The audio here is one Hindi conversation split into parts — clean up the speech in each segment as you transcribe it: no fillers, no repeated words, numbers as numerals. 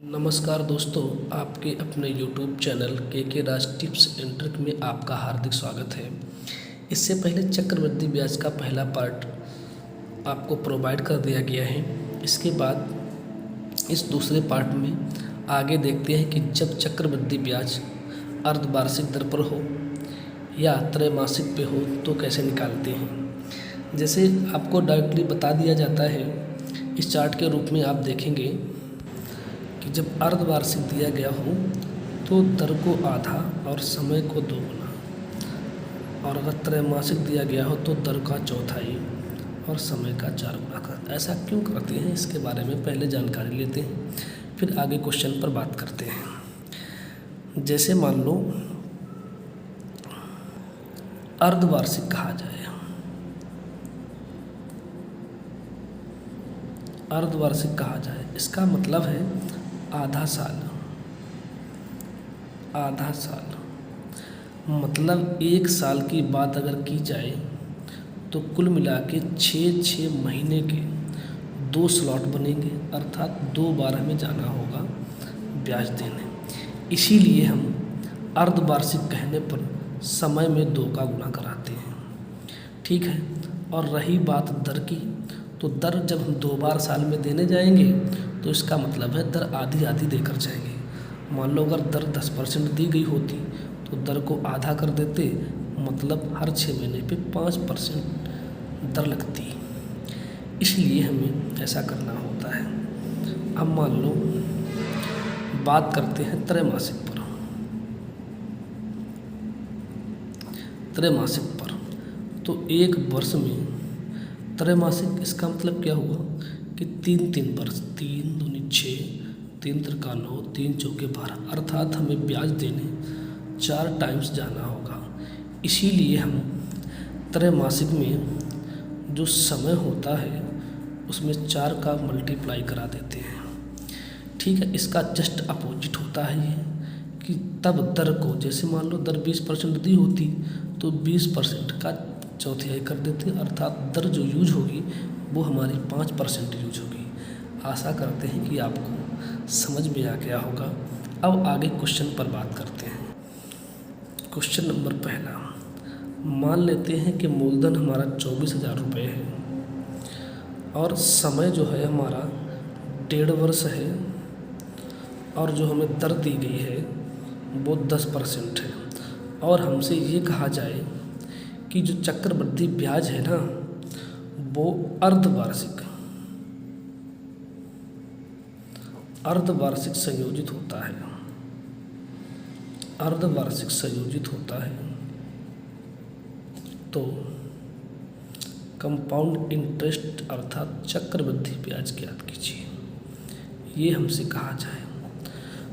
नमस्कार दोस्तों, आपके अपने YouTube चैनल के राज टिप्स एंड ट्रिक में आपका हार्दिक स्वागत है। इससे पहले चक्रवृद्धि ब्याज का पहला पार्ट आपको प्रोवाइड कर दिया गया है। इसके बाद इस दूसरे पार्ट में आगे देखते हैं कि जब चक्रवृद्धि ब्याज अर्धवार्षिक दर पर हो या त्रैमासिक पे हो तो कैसे निकालते हैं। जैसे आपको डायरेक्टली बता दिया जाता है, इस चार्ट के रूप में आप देखेंगे कि जब अर्धवार्षिक दिया गया हो तो दर को आधा और समय को दोगुना, और अगर त्रैमासिक दिया गया हो तो दर का चौथाई और समय का 4 गुना कर। ऐसा क्यों करते हैं, इसके बारे में पहले जानकारी लेते हैं, फिर आगे क्वेश्चन पर बात करते हैं। जैसे मान लो अर्धवार्षिक कहा जाए, अर्धवार्षिक कहा जाए इसका मतलब है आधा साल। आधा साल मतलब 1 साल की बात अगर की जाए तो कुल मिला के 6 महीने के 2 स्लॉट बनेंगे, अर्थात 2 बार हमें जाना होगा ब्याज देने। इसीलिए हम अर्धवार्षिक कहने पर समय में 2 का गुणा कराते हैं, ठीक है। और रही बात दर की, तो दर जब हम 2 बार साल में देने जाएंगे तो इसका मतलब है दर आधी आधी देकर जाएंगे। मान लो अगर दर 10% दी गई होती तो दर को आधा कर देते, मतलब हर 6 महीने पे 5% दर लगती। इसलिए हमें ऐसा करना होता है। अब मान लो बात करते हैं त्रैमासिक पर। त्रैमासिक पर तो 1 वर्ष में त्रैमासिक, इसका मतलब क्या हुआ कि 3 वर्ष, 3 दूनी 6, 3 त्रिका 9, 3 चौके 12, अर्थात हमें ब्याज देने 4 टाइम्स जाना होगा। इसीलिए हम त्रैमासिक में जो समय होता है उसमें 4 का मल्टीप्लाई करा देते हैं, ठीक है। इसका जस्ट अपोजिट होता है ये कि तब दर को, जैसे मान लो दर 20% दी होती तो 20% का चौथाई कर देते, अर्थात दर जो यूज होगी वो हमारी 5% यूज होगी। आशा करते हैं कि आपको समझ में आ गया होगा। अब आगे क्वेश्चन पर बात करते हैं। क्वेश्चन नंबर पहला, मान लेते हैं कि मूलधन हमारा 24,000 रुपये है और समय जो है हमारा 1.5 वर्ष है, और जो हमें दर दी गई है वो 10% है, और हमसे ये कहा जाए कि जो चक्रवृद्धि ब्याज है ना वो अर्धवार्षिक संयोजित होता है। अर्धवार्षिक संयोजित होता है तो कंपाउंड इंटरेस्ट अर्थात चक्रवृद्धि ब्याज ज्ञात कीजिए, ये हमसे कहा जाए।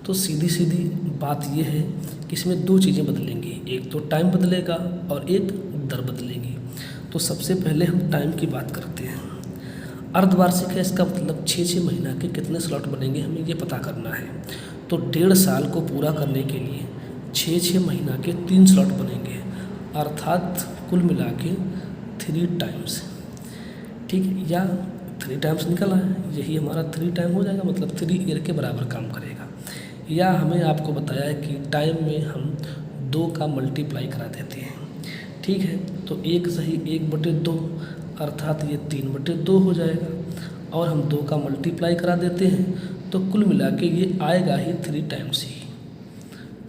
तो सीधी सीधी बात ये है कि इसमें 2 चीज़ें बदलेंगी, एक तो टाइम बदलेगा और एक दर बदलेगी। तो सबसे पहले हम टाइम की बात करते हैं। अर्धवार्षिक है, इसका मतलब 6 महीना के कितने स्लॉट बनेंगे हमें ये पता करना है। तो 1.5 साल को पूरा करने के लिए 6 महीना के 3 स्लॉट बनेंगे, अर्थात कुल मिला के 3 टाइम्स, ठीक है। या 3 टाइम्स निकला है, यही हमारा 3 टाइम हो जाएगा, मतलब 3 ईयर के बराबर काम करेगा। या हमें आपको बताया है कि टाइम में हम 2 का मल्टीप्लाई करा देते हैं, ठीक है। तो 1 सही 1/2, अर्थात ये 3/2 हो जाएगा, और हम 2 का मल्टीप्लाई करा देते हैं तो कुल मिला के ये आएगा ही 3 टाइम्स ही,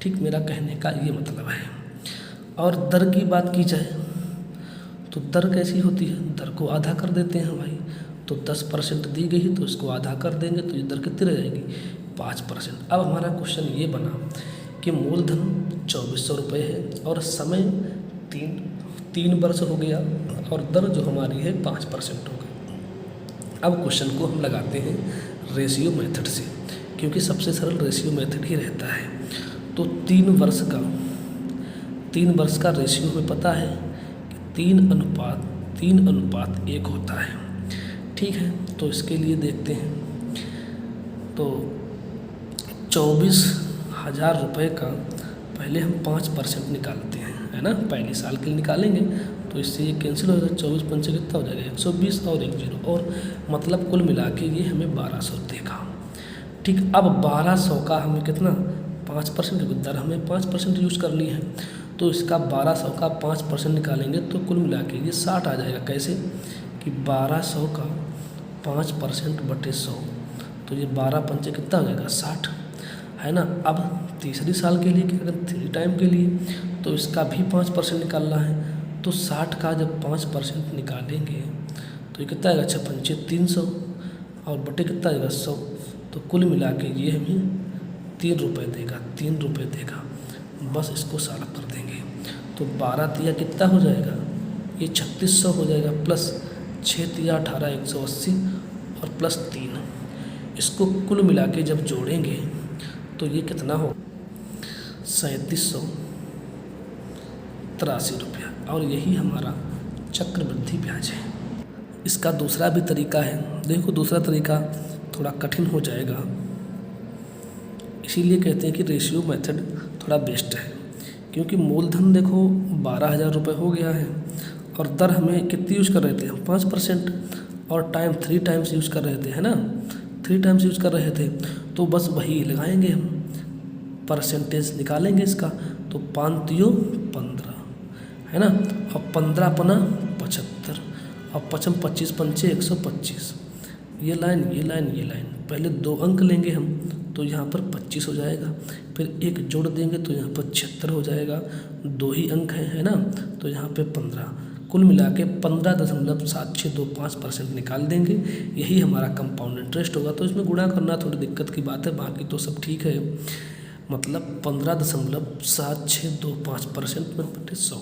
ठीक। मेरा कहने का ये मतलब है। और दर की बात की जाए तो दर कैसी होती है, दर को आधा कर देते हैं भाई। तो 10% दी गई तो इसको आधा कर देंगे तो ये दर कितनी रह जाएगी, 5%। अब हमारा क्वेश्चन ये बना कि मूलधन 2400 रुपये है और समय 3 वर्ष हो गया और दर जो हमारी है 5% हो गई। अब क्वेश्चन को हम लगाते हैं रेशियो मेथड से, क्योंकि सबसे सरल रेशियो मेथड ही रहता है। तो 3 वर्ष का रेशियो हमें पता है कि 3:1 होता है, ठीक है। तो इसके लिए देखते हैं, तो 24,000 रुपये का पहले हम 5% निकालते हैं, है ना। पहले साल के लिए निकालेंगे तो इससे ये कैंसिल हो जाएगा, 24 पंचे कितना हो जाएगा 120 और 1 0, और मतलब कुल मिला के ये हमें 1200 देगा, ठीक, अब 1200 का हमें कितना 5% की दर हमें 5% यूज़ करनी है, तो इसका 1200 का 5% निकालेंगे तो कुल मिला के ये 60 आ जाएगा। कैसे कि 1200 का 5% बटे 100, तो ये 12 पंचे कितना हो जाएगा 60, है ना। अब तीसरी साल के लिए क्या करें, 3 टाइम के लिए, तो इसका भी 5% निकालना है, तो 60 का जब 5% निकालेंगे तो ये कितना आएगा 6 पंचे 300 और बटे कितना आएगा 100, तो कुल मिला के ये हमें 3 रुपये देगा, 3 रुपये देगा। बस इसको सॉल्व कर देंगे तो 12 तिया कितना हो जाएगा, ये 3600 हो जाएगा, प्लस 6 तिया 18 180 और प्लस 3, इसको कुल मिला के जब जोड़ेंगे तो ये कितना हो 3783 रुपया, और यही हमारा चक्रवृद्धि ब्याज है। इसका दूसरा भी तरीका है, देखो दूसरा तरीका थोड़ा कठिन हो जाएगा, इसीलिए कहते हैं कि रेशियो मेथड थोड़ा बेस्ट है, क्योंकि मूलधन देखो 12,000 रुपये हो गया है और दर हमें कितनी यूज़ कर रहे थे हम 5%, और टाइम 3 टाइम्स यूज़ कर रहे थे, है ना, 3 टाइम्स यूज़ कर रहे थे, तो बस वही लगाएंगे हम, परसेंटेज निकालेंगे इसका, तो 5 तियो 15, है ना, और 15 पना 75 और 25 पंचे 125, ये लाइन ये लाइन ये लाइन, पहले 2 अंक लेंगे हम तो यहाँ पर 25 हो जाएगा, फिर एक जोड़ देंगे तो यहाँ पर 76 हो जाएगा, 2 ही अंक है ना, तो यहाँ पे 15, कुल मिला के 15.7625% निकाल देंगे, यही हमारा कंपाउंड इंटरेस्ट होगा। तो इसमें गुणा करना थोड़ी दिक्कत की बात है, बाकी तो सब ठीक है, मतलब 15.7625% बटे 100,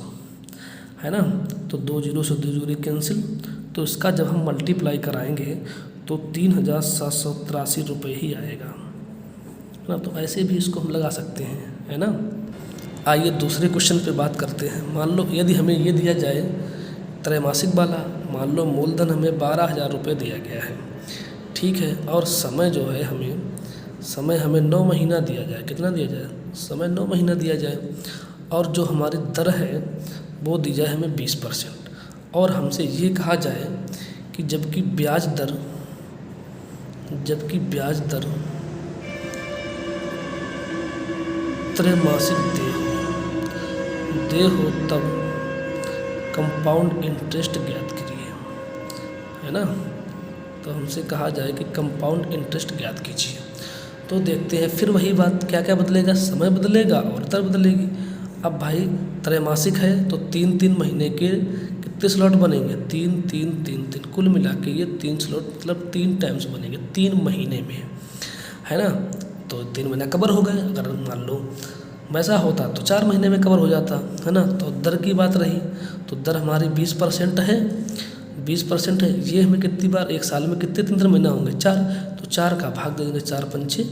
है ना, तो 2 जीरो से 2 जीरो कैंसिल, तो इसका जब हम मल्टीप्लाई कराएंगे तो 3783 रुपये ही आएगा, है ना। तो ऐसे भी इसको हम लगा सकते हैं, है ना। आइए दूसरे क्वेश्चन पे बात करते हैं। मान लो यदि हमें ये दिया जाए त्रैमासिक वाला, मान लो मूलधन हमें 12,000 रुपये दिया गया है, ठीक है, और समय जो है हमें 9 महीना दिया जाए, कितना दिया जाए, समय 9 महीना दिया जाए, और जो हमारी दर है वो दी जाए हमें 20%, और हमसे ये कहा जाए कि जबकि ब्याज दर त्रैमासिक दे हो तब कंपाउंड इंटरेस्ट ज्ञात कीजिए, है ना। तो हमसे कहा जाए कि कंपाउंड इंटरेस्ट ज्ञात कीजिए, तो देखते हैं फिर वही बात, क्या क्या बदलेगा, समय बदलेगा और दर बदलेगी। अब भाई त्रैमासिक है तो 3-3 महीने के कितने स्लॉट बनेंगे, 3-3-3-3, कुल मिला के ये 3 स्लॉट मतलब 3 टाइम्स बनेंगे 3 महीने में, है ना। तो 3 महीना कवर हो गए, अगर मान लो वैसा होता तो 4 महीने में कवर हो जाता, है ना। तो दर की बात रही, तो दर हमारी 20% है, 20% है, ये हमें कितनी बार एक साल में कितने 3 महीना होंगे 4, तो 4 का भाग दे देंगे, 4 पंचे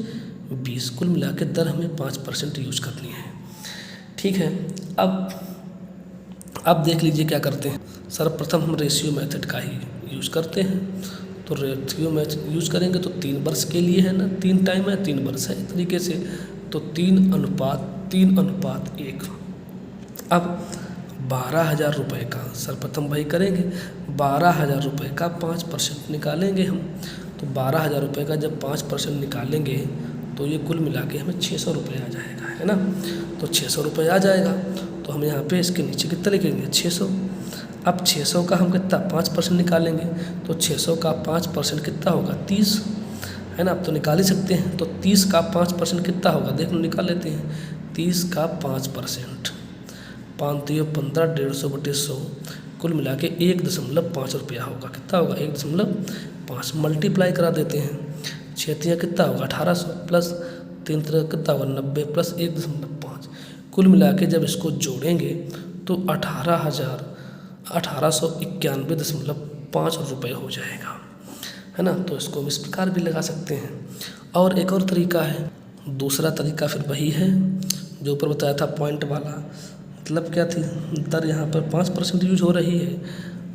20, कुल मिला के दर हमें 5% यूज़ करनी है, ठीक है। अब देख लीजिए क्या करते हैं। सर्वप्रथम हम रेशियो मेथड का ही यूज़ करते हैं, तो रेशियो मेथड यूज़ करेंगे तो 3 वर्ष के लिए, है ना, 3 टाइम है 3 वर्ष है, इस तरीके से, तो 3:1। अब 12,000 रुपये का सर्वप्रथम वही करेंगे, 12,000 रुपये का 5% निकालेंगे हम, तो 12,000 रुपये का जब 5% निकालेंगे तो ये कुल मिला के हमें 600 रुपये आ जाएगा, है ना। तो 600 रुपये आ जाएगा, तो हम यहाँ पे इसके नीचे कितना लिखेंगे 600। अब 600 का हम कितना 5% निकालेंगे, तो 600 का 5% कितना होगा 30, है ना। अब तो निकाल ही सकते हैं, तो 30 का 5% कितना होगा, देख लो निकाल लेते हैं, 30 का 5%, 5 तियो 15, 150 बटे 100, कुल मिला के 1.5 रुपया होगा, कितना होगा 1.5, मल्टीप्लाई करा देते हैं, 6 तिया कितना होगा 1800, प्लस 3 तिया कितना होगा 90, प्लस 1.5, कुल मिला के जब इसको जोड़ेंगे तो 18,891.5 रुपये हो जाएगा, है ना। तो इसको हम इस प्रकार भी लगा सकते हैं। और एक और तरीका है, दूसरा तरीका फिर वही है जो ऊपर बताया था पॉइंट वाला, मतलब क्या थी, दर यहाँ पर 5% यूज हो रही है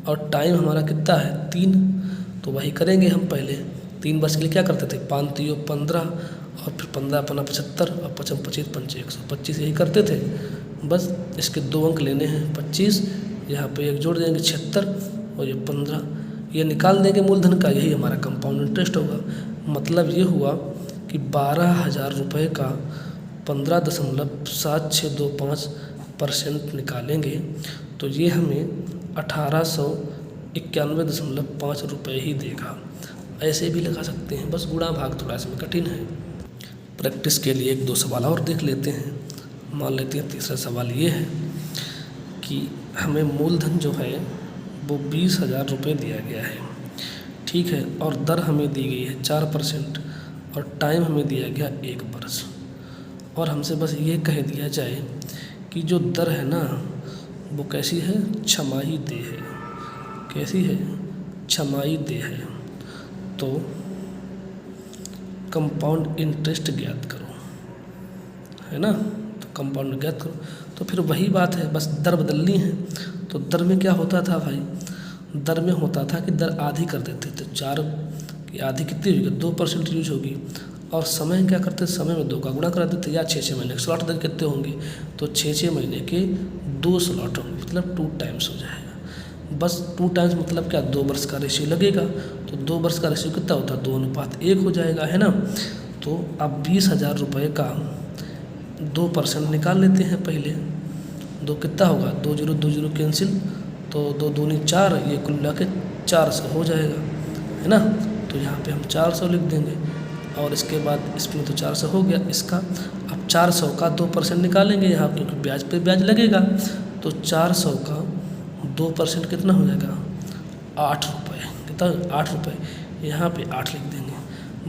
और टाइम हमारा कितना है 3, तो वही करेंगे हम। पहले 3 वर्ष के लिए क्या करते थे, 5 तियो 15 और फिर 15 पना 75 और 25 पंचे 125, यही करते थे। बस इसके 2 अंक लेने हैं, 25 यहाँ पे एक जोड़ देंगे 76 और ये 15, ये निकाल देंगे मूलधन का, यही हमारा कंपाउंड इंटरेस्ट होगा। मतलब ये हुआ कि 12,000 रुपये का 15.7625% निकालेंगे तो ये हमें 1891.5 रुपये ही देगा। ऐसे भी लगा सकते हैं, बस गुणा भाग थोड़ा इसमें कठिन है। प्रैक्टिस के लिए 1-2 सवाल और देख लेते हैं। मान लेते हैं तीसरा सवाल ये है कि हमें मूलधन जो है वो 20,000 रुपये दिया गया है, ठीक है, और दर हमें दी गई है 4% और टाइम हमें दिया गया 1 वर्ष, और हमसे बस ये कह दिया जाए कि जो दर है ना वो कैसी है, छमाही देय है। कैसी है, छमाही देय है। तो कंपाउंड इंटरेस्ट ज्ञात करो, है ना, तो कंपाउंड ज्ञात करो। तो फिर वही बात है, बस दर बदलनी है। तो दर में क्या होता था भाई, दर में होता था कि दर आधी कर देते थे। 4 की आधी कितनी होगी, 2% यूज होगी। और समय क्या करते, समय में 2 का गुणा करा देते, या 6 महीने के स्लॉट दर कितने होंगे, तो 6 महीने के 2 स्लॉट होंगे, मतलब 2 टाइम्स हो जाएगा। बस 2 टाइम्स मतलब क्या, 2 वर्ष का रेशियो लगेगा। तो 2 वर्ष का रेशियो कितना होता है, 2:1 हो जाएगा, है ना। तो अब 20,000 रुपये का 2% निकाल लेते हैं पहले। 2 कितना होगा, 2 0 कैंसिल, तो 2 दूनी 4, ये कुल मिला के 400 हो जाएगा, है ना। तो यहाँ पे हम 400 लिख देंगे और इसके बाद इसमें तो 400 हो गया इसका। अब 400 का 2% निकालेंगे यहाँ, क्योंकि ब्याज पे ब्याज लगेगा। तो 400 का 2% कितना हो जाएगा, 8 रुपये। कितना, 8 रुपये। यहाँ पे 8 लिख देंगे,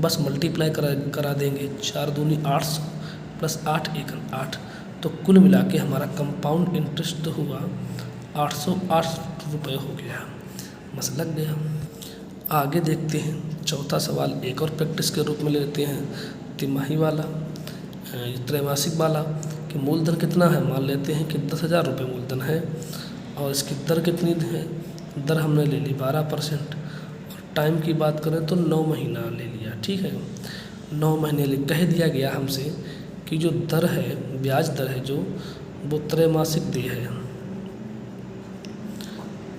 बस मल्टीप्लाई करा देंगे। 4 दूनी 800 प्लस 8 एकम 8, तो कुल मिला के हमारा कंपाउंड इंटरेस्ट हुआ 808 रुपये हो गया। बस लग गया। आगे देखते हैं चौथा सवाल, एक और प्रैक्टिस के रूप में लेते हैं। तिमाही वाला, त्रैमासिक वाला कि मूलधन कितना है, मान लेते हैं कि 10,000 रुपये मूलधन है और इसकी दर कितनी है, दर हमने ले ली 12%, और टाइम की बात करें तो 9 महीना ले लिया, ठीक है। 9 महीने कह दिया गया हमसे कि जो दर है, ब्याज दर है जो, वो त्रैमासिक देय है,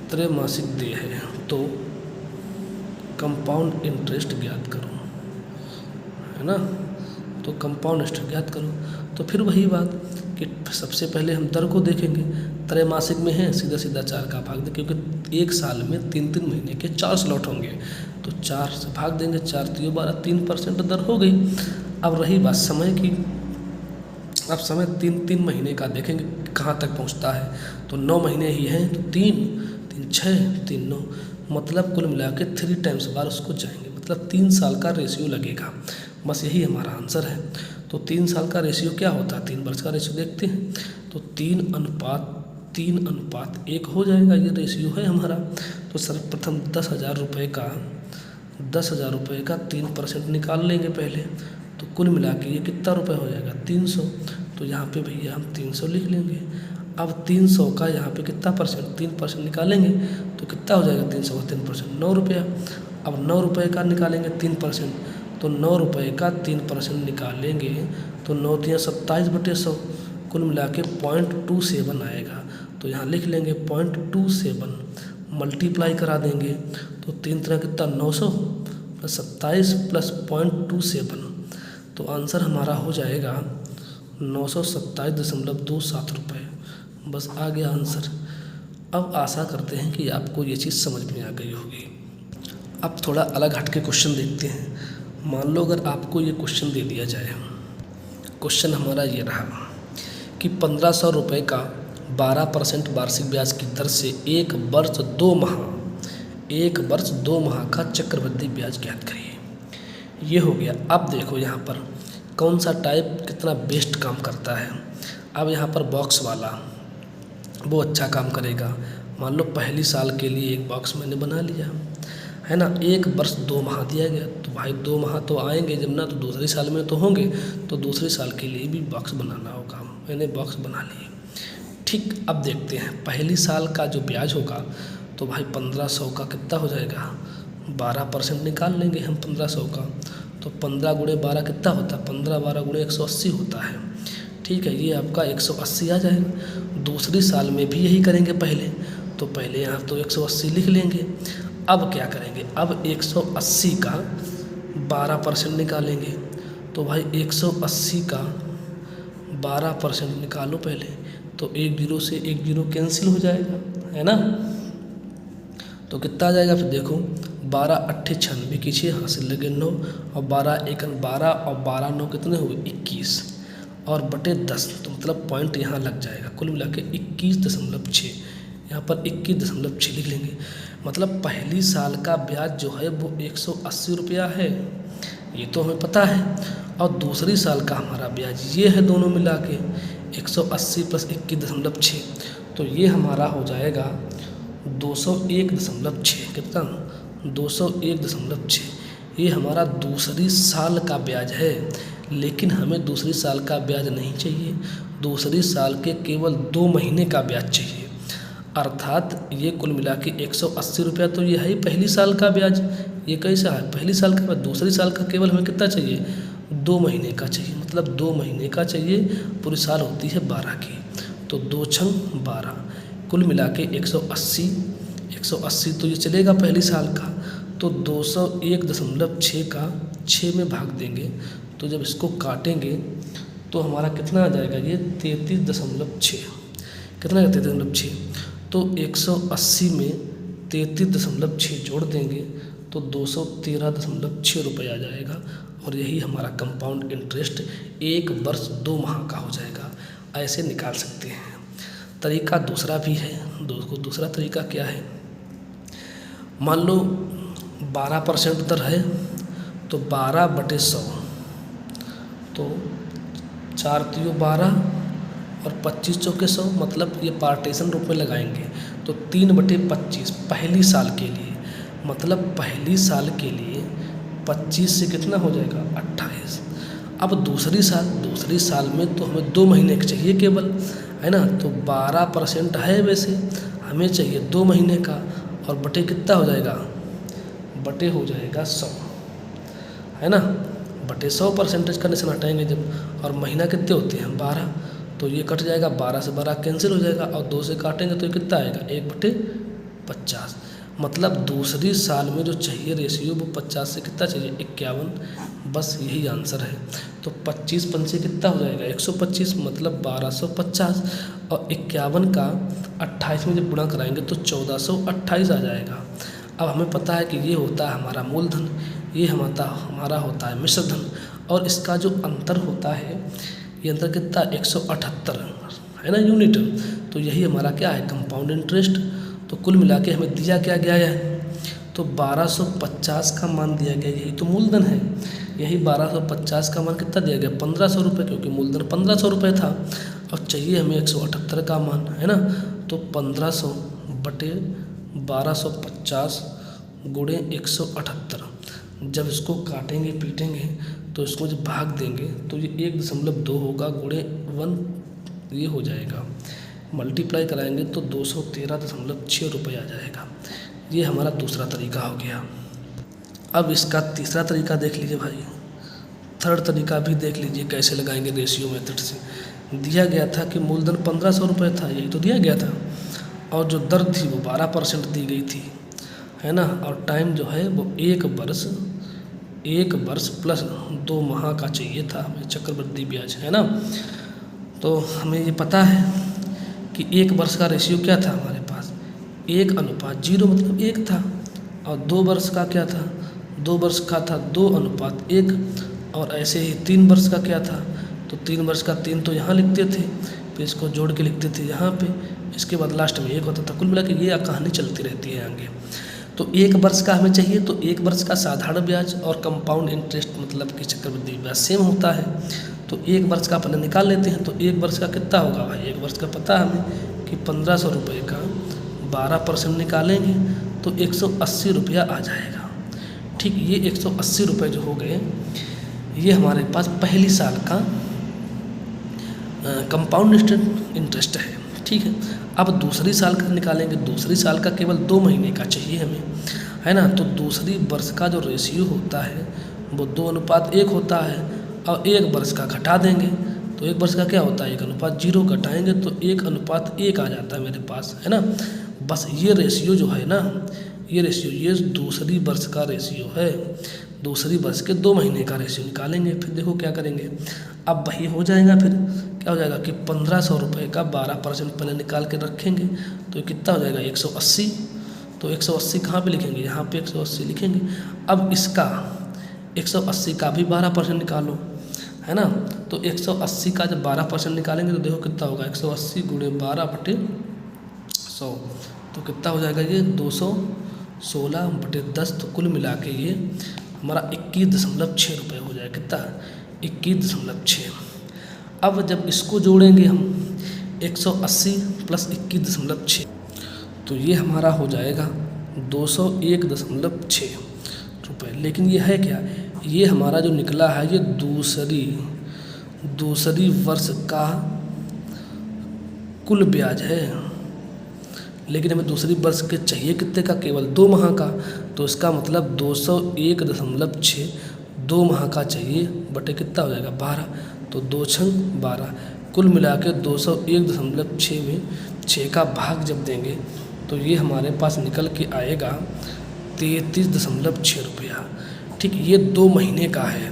त्रैमासिक देय है। तो कंपाउंड इंटरेस्ट ज्ञात करो, है ना। तो कंपाउंड इंटरेस्ट ज्ञात करो। तो फिर वही बात कि सबसे पहले हम दर को देखेंगे। त्रैमासिक में है, सीधा सीधा 4 का भाग दें, क्योंकि एक साल में 3-3 महीने के 4 स्लॉट होंगे। तो 4 से भाग देंगे, 4 3 12, 3% दर हो गई। अब रही बात समय की। अब समय 3-3 महीने का देखेंगे कहाँ तक पहुँचता है। तो 9 महीने ही हैं, तो 3 6 3 9, मतलब कुल मिला के 3 टाइम्स बार उसको जाएंगे, मतलब 3 साल का रेशियो लगेगा। बस यही हमारा आंसर है। तो 3 साल का रेशियो क्या होता है, 3 वर्ष का रेशियो देखते हैं। तो 3:1 हो जाएगा, ये रेशियो है हमारा। तो सर्वप्रथम 10,000 रुपये का 3% निकाल लेंगे पहले। तो कुल मिला के ये कितना रुपये हो जाएगा, 300। तो यहाँ पे भैया हम 300 लिख लेंगे। अब 300 का यहाँ पे कितना परसेंट, 3% निकालेंगे तो कितना हो जाएगा, 300 का 3%, 9 रुपया। अब 9 रुपये का निकालेंगे 3%, तो 9 रुपये का 3% निकालेंगे तो 9 × 27/100, कुल मिला के 0.27 आएगा। तो यहाँ लिख लेंगे 0.27, मल्टीप्लाई करा देंगे तो 3 3 कितना, 900 + 27 + 0.27, तो आंसर हमारा हो जाएगा 927.27 रुपये। बस आ गया आंसर। अब आशा करते हैं कि आपको ये चीज़ समझ में आ गई होगी। अब थोड़ा अलग हट के क्वेश्चन देखते हैं। मान लो अगर आपको ये क्वेश्चन दे दिया जाए, क्वेश्चन हमारा ये रहा कि 1,500 रुपये का 12% वार्षिक ब्याज की दर से 1 वर्ष 2 माह का चक्रवृद्धि ब्याज ज्ञात करिए। ये हो गया। अब देखो यहाँ पर कौन सा टाइप कितना बेस्ट काम करता है। अब यहाँ पर बॉक्स वाला वो अच्छा काम करेगा। मान लो पहली साल के लिए एक बॉक्स मैंने बना लिया, है ना। 1 वर्ष 2 माह दिया गया, तो भाई 2 माह तो आएंगे जब ना, तो दूसरे साल में तो होंगे, तो दूसरे साल के लिए भी बॉक्स बनाना होगा। मैंने बॉक्स बना लिए, ठीक। अब देखते हैं पहली साल का जो ब्याज होगा, तो भाई 1,500 का कितना हो जाएगा, 12% निकाल लेंगे हम 1,500 का। तो 15 × 12 कितना होता है, 15 12 × 180 होता है, ठीक है। ये आपका 180 आ जाएगा। दूसरी साल में भी यही करेंगे पहले, तो पहले यहाँ तो 180 लिख लेंगे। अब क्या करेंगे, अब 180 का 12% निकालेंगे तो भाई 180 का 12% निकालो पहले, तो 1 जीरो से 1 जीरो कैंसिल हो जाएगा, है ना। तो कितना आ जाएगा फिर देखो, 12 अट्ठे 96 की 6 हासिल लगे 9 और 12 एकन 12 और 12 9 कितने हुए 21 और बटे 10, तो मतलब पॉइंट यहाँ लग जाएगा। कुल मिला के 21.6, यहाँ पर 21.6 लिख लेंगे। मतलब पहली साल का ब्याज जो है वो 180 रुपया है, ये तो हमें पता है, और दूसरी साल का हमारा ब्याज ये है, दोनों मिला के 180 + 21.6, तो ये हमारा हो जाएगा 201.6। कितना 201.6, ये हमारा दूसरी साल का ब्याज है। लेकिन हमें दूसरी साल का ब्याज नहीं चाहिए, दूसरी साल के केवल 2 महीने का ब्याज चाहिए। अर्थात ये कुल मिला के 180 रुपया तो ये है ही पहली साल का ब्याज। ये कैसा है, पहली साल का ब्याज, दूसरी साल का केवल हमें कितना चाहिए 2 महीने का चाहिए, मतलब 2 महीने का चाहिए, पूरी साल होती है 12 की, तो 2 छंग 12, कुल मिला के 180 तो ये चलेगा पहली साल का, तो 201.6 का 6 में भाग देंगे, तो जब इसको काटेंगे तो हमारा कितना आ जाएगा, ये 33.6, कितना 33.6, तो 180 में 33.6 जोड़ देंगे तो 213.6 रुपये आ जाएगा, और यही हमारा कंपाउंड इंटरेस्ट 1 वर्ष 2 माह का हो जाएगा। ऐसे निकाल सकते हैं। तरीका दूसरा भी है। दूसरा तरीका क्या है, मान लो 12% दर है, तो 12/100, तो 4 तियो 12 और 25 चौके 100, मतलब ये पार्टीशन रूप में लगाएंगे, तो 3/25 पहली साल के लिए, मतलब पहली साल के लिए 25 से कितना हो जाएगा 28। अब दूसरी साल में तो हमें 2 महीने के चाहिए केवल, है ना, तो 12% है, वैसे हमें चाहिए 2 महीने का, और बटे कितना हो जाएगा, बटे हो जाएगा 100, है ना, बटे 100% का निशान हटाएंगे जब, और महीना कितने होते हैं 12, तो ये कट जाएगा, 12 से 12 कैंसिल हो जाएगा, और 2 से काटेंगे तो ये कितना आएगा 1/50। मतलब दूसरी साल में जो चाहिए रेशियो वो 50 से कितना चाहिए 51, बस यही आंसर है। तो 25 पंचे कितना हो जाएगा 125, मतलब 1250, और 51 का 28 में जब गुणा कराएंगे तो 1428 आ जाएगा। अब हमें पता है कि ये होता है हमारा मूलधन, ये हमारा होता है मिश्र धन, और इसका जो अंतर होता है, ये अंतर कितना 178 है ना यूनिट, तो यही हमारा क्या है कंपाउंड इंटरेस्ट। तो कुल मिला के हमें दिया क्या गया है, तो 1250 का मान दिया गया, यही तो मूलधन है। यही 1250 का मान कितना दिया गया 1500 रुपये, क्योंकि मूलधन 1500 रुपये था, और चाहिए हमें 178 का मान, है ना, तो 1500 बटे 1250 गुणे 178, जब इसको काटेंगे पीटेंगे तो इसको जब भाग देंगे तो ये 1.2 होगा, गुणे 1 ये हो जाएगा, मल्टीप्लाई कराएंगे तो 213.6 रुपये आ जाएगा। ये हमारा दूसरा तरीका हो गया। अब इसका तीसरा तरीका देख लीजिए भाई, थर्ड तरीका भी देख लीजिए कैसे लगाएंगे रेशियो मेथड से। दिया गया था कि मूलधन 1500 रुपये था, यही तो दिया गया था, और जो दर थी वो 12% दी गई थी, है ना, और टाइम जो है वो 1 वर्ष प्लस 2 माह का चाहिए था हमें चक्रवृद्धि ब्याज, है ना। तो हमें ये पता है कि 1 वर्ष का रेशियो क्या था हमारे पास 1:0, मतलब 1 था, और 2 वर्ष का क्या था 2 वर्ष का था 2:1, और ऐसे ही 3 वर्ष का क्या था, तो 3 वर्ष का 3 तो यहाँ लिखते थे, फिर इसको जोड़ के लिखते थे यहाँ पे, इसके बाद लास्ट में 1 होता था। कुल मिला के ये कहानी चलती रहती है आगे। तो 1 वर्ष का हमें चाहिए, तो 1 वर्ष का साधारण ब्याज और कंपाउंड इंटरेस्ट मतलब कि चक्रवृद्धि ब्याज सेम होता है, तो 1 वर्ष का अपने निकाल लेते हैं। तो 1 वर्ष का कितना होगा भाई, 1 वर्ष का पता है हमें कि 1500 रुपये का 12% निकालेंगे तो 180 रुपया आ जाएगा। ठीक, ये 180 रुपये जो हो गए, ये हमारे पास पहली साल का कंपाउंड इंटरेस्ट है। ठीक है, अब दूसरी साल का निकालेंगे, दूसरी साल का केवल 2 महीने का चाहिए हमें, है ना। तो दूसरी वर्ष का जो रेशियो होता है वो 2:1 होता है, और 1 वर्ष का घटा देंगे तो 1 वर्ष का क्या होता है 1:0, घटाएंगे तो 1:1 आ जाता है मेरे पास, है ना। बस ये रेशियो जो है ना, ये रेशियो ये दूसरी वर्ष का रेशियो है। दूसरी वर्ष के 2 महीने का रेशियो निकालेंगे। फिर देखो क्या करेंगे, अब वही हो जाएगा। फिर क्या हो जाएगा कि 1500 रुपये का 12% पहले निकाल के रखेंगे, तो ये कितना हो जाएगा 180। तो 180 कहाँ पे लिखेंगे, यहाँ पे 180 लिखेंगे। अब इसका 180 का भी 12% निकालो, है ना। तो 180 का जब 12% निकालेंगे तो देखो कितना होगा, 180 गुणे 12/100, तो कितना हो जाएगा ये 216/10। तो कुल मिला के ये हमारा 21.6 रुपये हो जाएगा। कितना, 21.6। अब जब इसको जोड़ेंगे हम 180 प्लस 21.6, तो ये हमारा हो जाएगा 201.6 रुपये। लेकिन ये है क्या, ये हमारा जो निकला है ये दूसरी वर्ष का कुल ब्याज है। लेकिन हमें दूसरी वर्ष के चाहिए कितने का, केवल 2 माह का। तो इसका मतलब 201.6 2 माह का चाहिए, बटे कितना हो जाएगा 12। तो 2 छंग 12, कुल मिला के 201.6 में 6 का भाग जब देंगे तो ये हमारे पास निकल के आएगा 33.6 रुपया। ठीक, ये 2 महीने का है।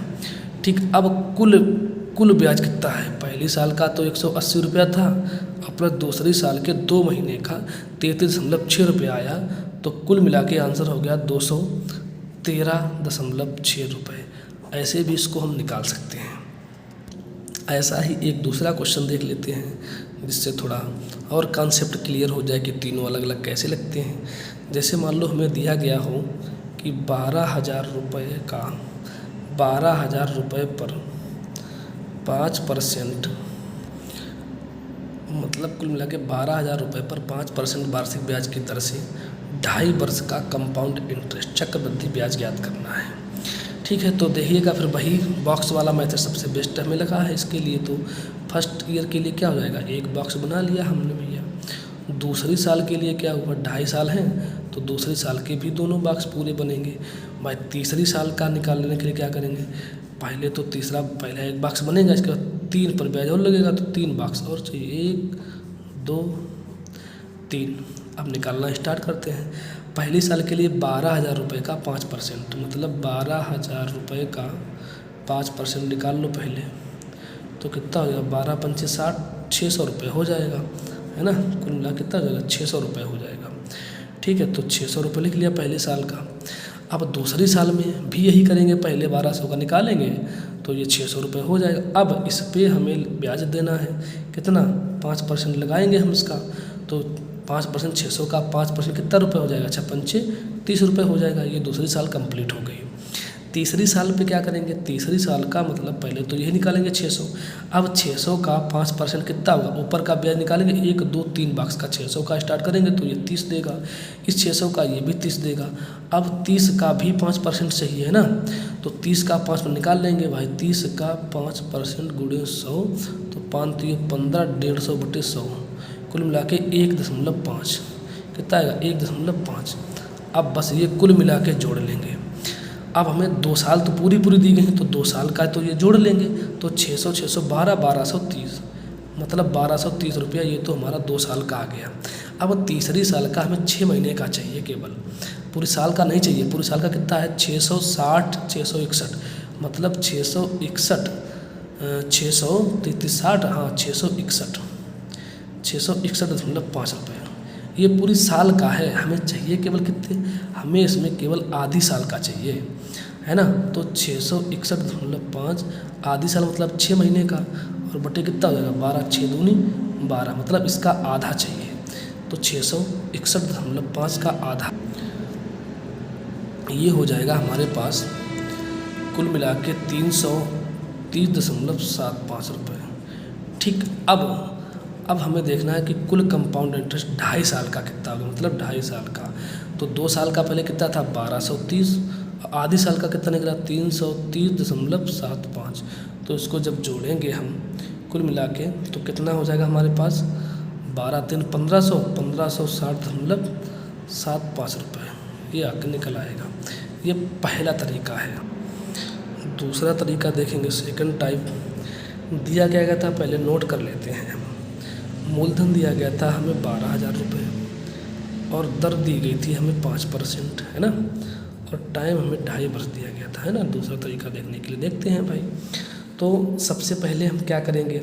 ठीक, अब कुल ब्याज कितना है, पहली साल का तो 180 रुपया था, और प्लस दूसरी साल के 2 महीने का 33.6 रुपया आया। तो कुल मिला के आंसर हो गया 213.6 रुपये। ऐसे भी इसको हम निकाल सकते हैं। ऐसा ही एक दूसरा क्वेश्चन देख लेते हैं, जिससे थोड़ा और कॉन्सेप्ट क्लियर हो जाए कि तीनों अलग अलग कैसे लगते हैं। जैसे मान लो हमें दिया गया हो कि 12,000 रुपये पर 5%, मतलब कुल मिला के 12,000 रुपये पर 5% वार्षिक ब्याज की दर से 2.5 वर्ष का कंपाउंड इंटरेस्ट चक्रवृद्धि ब्याज ज्ञात करना है। ठीक है, तो देखिएगा फिर वही बॉक्स वाला मेथड सबसे बेस्ट हमें लगा है इसके लिए। तो फर्स्ट ईयर के लिए क्या हो जाएगा, एक बॉक्स बना लिया हमने भैया। दूसरी साल के लिए क्या हुआ, 2.5 साल हैं तो दूसरी साल के भी दोनों बॉक्स पूरे बनेंगे। भाई तीसरी साल का निकालने के लिए क्या करेंगे, पहले तो पहले एक बॉक्स बनेगा, इसके बाद 3 पर ब्याज और लगेगा, तो 3 बॉक्स और चाहिए, 1 2 3। अब निकालना स्टार्ट करते हैं। पहली साल के लिए 12,000 रुपये का 5%, मतलब 12,000 रुपये का 5% निकाल लो पहले, तो कितना हो जाएगा, 12 पंचे 60, 600 रुपये हो जाएगा, है ना। कुल मिला कितना हो जाएगा, 600 रुपये हो जाएगा। ठीक है, तो 600 रुपये लिख लिया पहले साल का। अब दूसरी साल में भी यही करेंगे, पहले 1200 का निकालेंगे तो ये 600 रुपये हो जाएगा। अब इस पे हमें ब्याज देना है, कितना, 5% लगाएंगे हम इसका। तो 5%, 600 का 5% कितना रुपये हो जाएगा, 6 पंचे 30 रुपये हो जाएगा। ये दूसरी साल कंप्लीट हो गई। तीसरी साल पे क्या करेंगे, तीसरी साल का मतलब पहले तो यही निकालेंगे 600। अब 600 का 5% कितना होगा, ऊपर का ब्याज निकालेंगे, 1 2 3 बॉक्स का 600 का स्टार्ट करेंगे तो ये 30 देगा, इस 600 का ये भी 30 देगा। अब 30 का भी 5% चाहिए, है ना, तो 30 का 5% निकाल लेंगे भाई। 30 का 5% गुणे 100, तो 5 तो 15, 150 बटे 100, कुल मिला के 1.5 कितना आएगा, 1.5। अब बस ये कुल मिला के जोड़ लेंगे। अब हमें 2 साल तो पूरी दी गई हैं, तो 2 साल का तो ये जोड़ लेंगे, तो 600 612 1230, मतलब 1230 रुपया, ये तो हमारा 2 साल का आ गया। अब तीसरी साल का हमें 6 महीने का चाहिए केवल, पूरी साल का नहीं चाहिए। पूरी साल का कितना है, 660 661, मतलब 661 660, हाँ 661.5 रुपये। ये पूरी साल का है, हमें चाहिए केवल कितने, हमें इसमें केवल आधी साल का चाहिए, है ना। तो 661.5 आधी साल मतलब 6 महीने का, और बटे कितना हो जाएगा, 12 6 दूनी 12, मतलब इसका आधा चाहिए। तो 661.5 का आधा, ये हो जाएगा हमारे पास कुल मिला के 330.75 रुपये। ठीक, अब हमें देखना है कि कुल कंपाउंड इंटरेस्ट 2.5 साल का कितना होगा, मतलब 2.5 साल का। तो 2 साल का पहले कितना था, 1230, आधी साल का कितना निकला, 330.75। तो इसको जब जोड़ेंगे हम कुल मिला के तो कितना हो जाएगा हमारे पास, 12 3 1500, 1560.75 रुपये ये आके निकल आएगा। ये पहला तरीका है। दूसरा तरीका देखेंगे, सेकंड टाइप। दिया गया था, पहले नोट कर लेते हैं। मूलधन दिया गया था हमें 12,000 रुपये, और दर दी गई थी हमें 5%, है ना। और टाइम हमें 2.5 वर्ष दिया गया था, है ना। दूसरा तरीका देखने के लिए देखते हैं भाई। तो सबसे पहले हम क्या करेंगे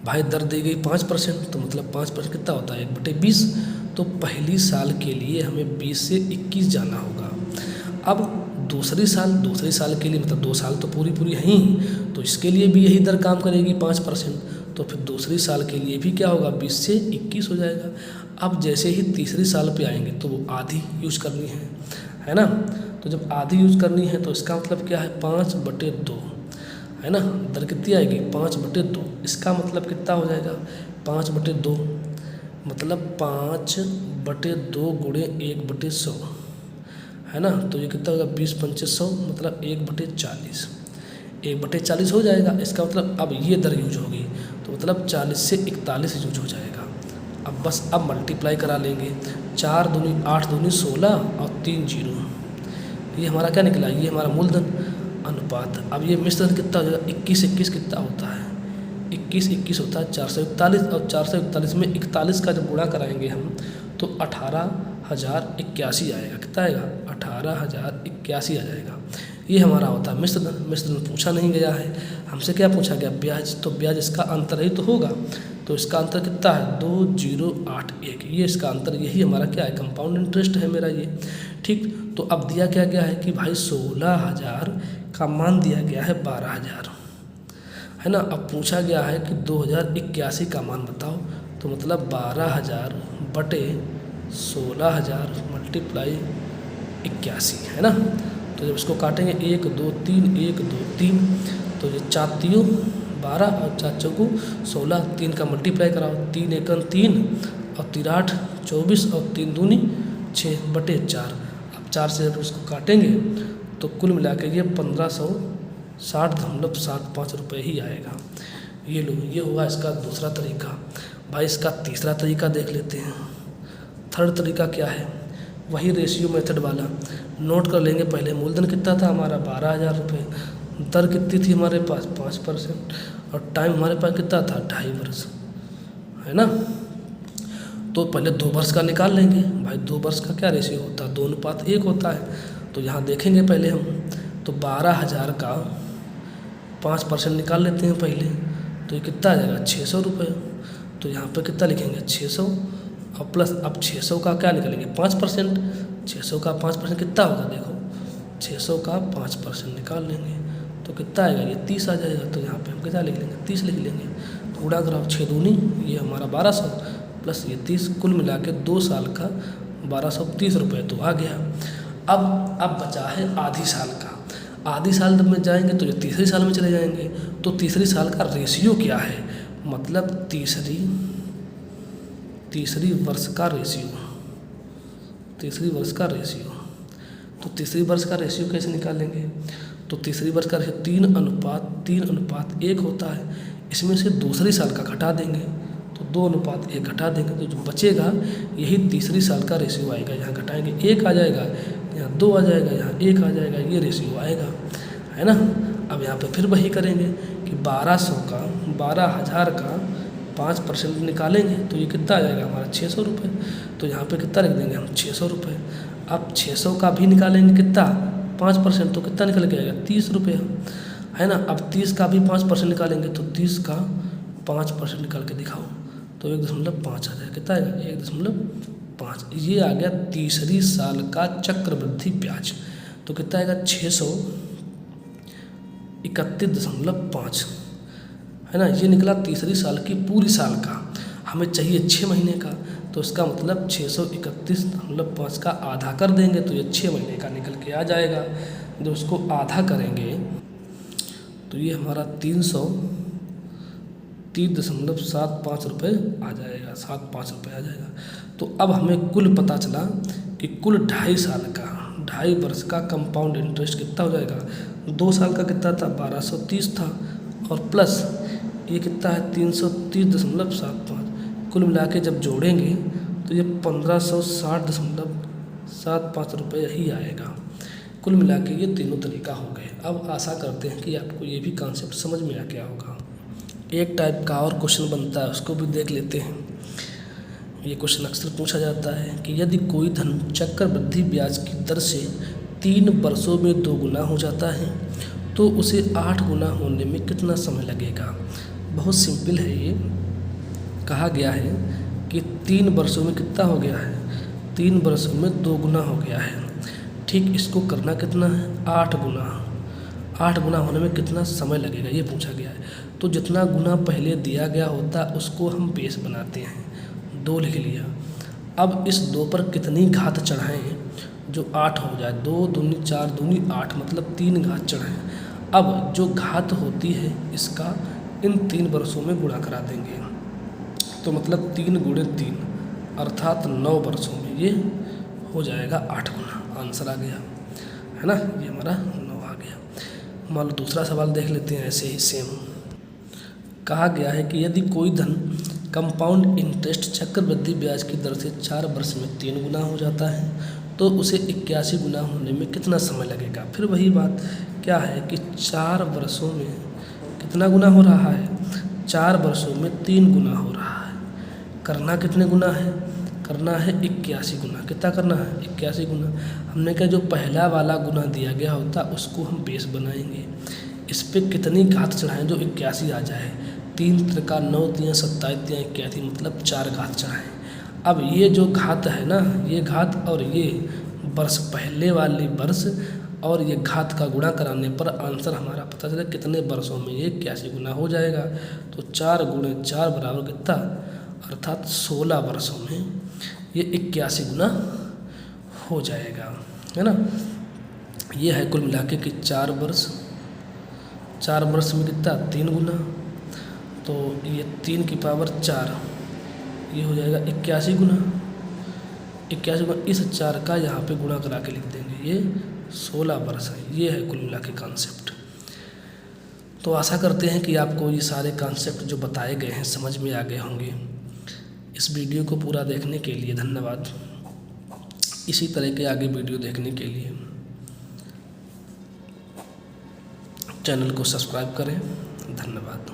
भाई, दर दी गई 5%, तो मतलब 5% कितना होता है 1/20। तो पहली साल के लिए हमें 20 से 21 जाना होगा। अब दूसरे साल के लिए मतलब 2 साल तो पूरी है ही, तो इसके लिए भी यही दर काम करेगी 5%। तो फिर दूसरी साल के लिए भी क्या होगा 20 से 21 हो जाएगा। अब जैसे ही तीसरी साल पे आएंगे तो वो आधी यूज करनी है ना। तो जब आधी यूज करनी है तो इसका मतलब क्या है 5/2, है ना। दर कितनी आएगी 5/2। इसका मतलब कितना हो जाएगा 5/2 मतलब 5/2 गुणे 1/100, है ना। तो ये कितना होगा 20×5=100 मतलब 1/40, 1/40 हो जाएगा। इसका मतलब अब ये दर यूज होगी तो मतलब 40 से 41 यूज हो जाएगा। अब मल्टीप्लाई करा लेंगे, 4 दूनी 8 दूनी 16 और 3 जीरो, ये हमारा क्या निकला, ये हमारा मूलधन अनुपात। अब ये मिश्रण कितना हो जाएगा 21 कितना होता है 21 होता है 441, और 441 में 41 का जब गुणा कराएंगे हम तो 18,081 आएगा। कितना आएगा 18,081 आ जाएगा। ये हमारा होता है मिश्रण पूछा नहीं गया है हमसे, क्या पूछा गया ब्याज। तो ब्याज इसका अंतर ही तो होगा, तो इसका अंतर कितना है 2081, ये इसका अंतर, यही हमारा क्या है कंपाउंड इंटरेस्ट है मेरा ये। ठीक, तो अब दिया क्या गया है कि भाई 16,000 का मान दिया गया है 12,000, है ना। अब पूछा गया है कि 2081 का मान बताओ, तो मतलब 12,000 बटे 16,000 मल्टीप्लाई 81, है ना। तो जब इसको काटेंगे 1 2 3 1 2 3, तो ये 4 3 12 और 4 चौको 16, 3 का मल्टीप्लाई कराओ, 3 एकम 3 और 3 8 24 और 3 दूनी 6/4। अब 4 से जब इसको काटेंगे तो कुल मिला के ये 1560.75 रुपये ही आएगा। ये लो, ये हुआ इसका दूसरा तरीका। भाई इसका तीसरा तरीका देख लेते हैं। थर्ड तरीका क्या है, वही रेशियो मेथड वाला। नोट कर लेंगे पहले मूलधन कितना था हमारा 12,000 रुपये, दर कितनी थी हमारे पास 5%, और टाइम हमारे पास कितना था 2.5 वर्ष, है ना। तो पहले 2 वर्ष का निकाल लेंगे भाई। 2 वर्ष का क्या रेशियो होता है 2:1 होता है। तो यहाँ देखेंगे पहले हम, तो 12,000 का 5% निकाल लेते हैं पहले, तो ये कितना आ जाएगा 600 रुपये। तो यहाँ पे कितना लिखेंगे 600 और प्लस, अब 600 का क्या निकालेंगे 5%, 600 का 5% कितना होगा देखो, 600 का 5% निकाल लेंगे तो कितना आएगा ये 30 आ जाएगा। तो यहाँ पे हम कितना लिख लेंगे 30 लिख लेंगे। तो गुणा कराओ 6 दूनी ये हमारा 1200 प्लस ये 30, कुल मिला के 2 साल का 1230 रुपये तो आ गया। अब बचा है आधी साल का। आधी साल में जाएंगे तो ये तीसरी साल में चले जाएंगे। तो तीसरी साल का रेशियो क्या है, मतलब तीसरी वर्ष का रेशियो, तीसरी वर्ष का रेशियो। तो तीसरी वर्ष का रेशियो कैसे निकालेंगे, तो तीसरी वर्ष का रेशियो 3:1 होता है। इसमें से दूसरी साल का घटा देंगे तो 2:1 घटा देंगे, तो जो बचेगा यही तीसरी साल का रेशियो आएगा। यहाँ घटाएंगे 1 आ जाएगा, यहाँ 2 आ जाएगा, यहाँ 1 आ जाएगा, ये रेशियो आएगा, है ना। अब यहाँ पे फिर वही करेंगे कि 12,000 का 5% निकालेंगे तो ये कितना आ जाएगा हमारा 600 रुपये। तो यहाँ पे कितना रख देंगे हम 600 रुपये। अब 600 का भी निकालेंगे कितना 5%, तो कितना निकल के आएगा 30 रुपये, है ना। अब 30 का भी 5% निकालेंगे तो 30 का 5% निकाल के दिखाओ तो 1.5 आ जाएगा। कितना आएगा 1.5। ये आ गया तीसरी साल का चक्रवृद्धि ब्याज। तो कितना आएगा 631.5, है ना। ये निकला तीसरी साल की पूरी साल का। हमें चाहिए 6 महीने का, तो इसका मतलब 631.5 का आधा कर देंगे तो ये 6 महीने का निकल के आ जाएगा। जब उसको आधा करेंगे तो ये हमारा 330.75 रुपये आ जाएगा, 75 रुपये आ जाएगा। तो अब हमें कुल पता चला कि कुल 2.5 साल का 2.5 वर्ष का कंपाउंड इंटरेस्ट कितना हो जाएगा। 2 साल का कितना था 1230 था, और प्लस ये कितना है 330.75, कुल मिला के जब जोड़ेंगे तो ये 1560.75 रुपये ही आएगा। कुल मिला के ये तीनों तरीका हो गए। अब आशा करते हैं कि आपको ये भी कॉन्सेप्ट समझ में आ गया होगा। एक टाइप का और क्वेश्चन बनता है, उसको भी देख लेते हैं। ये क्वेश्चन अक्सर पूछा जाता है कि यदि कोई धन चक्रवृद्धि ब्याज की दर से 3 वर्षों में 2 गुना हो जाता है तो उसे 8 गुना होने में कितना समय लगेगा। बहुत सिंपल है ये। कहा गया है कि 3 वर्षों में कितना हो गया है, 3 वर्षों में 2 गुना हो गया है। ठीक इसको करना कितना है, 8 गुना। 8 गुना होने में कितना समय लगेगा ये पूछा गया है। तो जितना गुना पहले दिया गया होता उसको हम बेस बनाते हैं, 2 लिख लिया। अब इस 2 पर कितनी घात चढ़ाएं जो 8 हो जाए, 2 दूनी 4 दूनी 8 मतलब 3 घात चढ़ाएं। अब जो घात होती है इसका इन 3 वर्षों में गुणा करा देंगे, तो मतलब 3 गुणे 3 अर्थात 9 वर्षों में ये हो जाएगा 8 गुना। आंसर आ गया है ना, ये हमारा 9 आ गया। मान लो दूसरा सवाल देख लेते हैं ऐसे ही सेम। कहा गया है कि यदि कोई धन कंपाउंड इंटरेस्ट चक्रवृद्धि ब्याज की दर से 4 वर्ष में 3 गुना हो जाता है तो उसे 81 गुना होने में कितना समय लगेगा। फिर वही बात क्या है कि 4 वर्षों में कितना गुना हो रहा है, 4 वर्षों में 3 गुना हो रहा है। करना कितने गुना है, करना है 81 गुना। कितना करना है, 81 गुना। हमने कहा जो पहला वाला गुना दिया गया होता उसको हम बेस बनाएंगे, इस पे कितनी घात चढ़ाएं जो 81 आ जाए। 3 त्रिका 9 तियाँ 27 तियाँ 81 मतलब 4 घात चढ़ाएं। अब ये जो घात है ना, ये घात और ये वर्ष पहले वाली वर्ष और ये घात का गुणा कराने पर आंसर हमारा पता चला कितने वर्षों में ये 81 गुना हो जाएगा। तो 4 गुणे 4 बराबर कितना, अर्थात 16 वर्षों में ये 81 गुना हो जाएगा, है ना। ये है कुल मिला के कि 4 वर्ष, 4 वर्ष में कितना 3 गुना, तो ये 3 की पावर 4 ये हो जाएगा 81 गुना। 81 गुना इस 4 का यहाँ पे गुणा करा के लिख देंगे, ये 16 वर्ष है। ये है कुल मिला के कॉन्सेप्ट। तो आशा करते हैं कि आपको ये सारे कॉन्सेप्ट जो बताए गए हैं समझ में आ गए होंगे। इस वीडियो को पूरा देखने के लिए धन्यवाद। इसी तरह के आगे वीडियो देखने के लिए चैनल को सब्सक्राइब करें। धन्यवाद।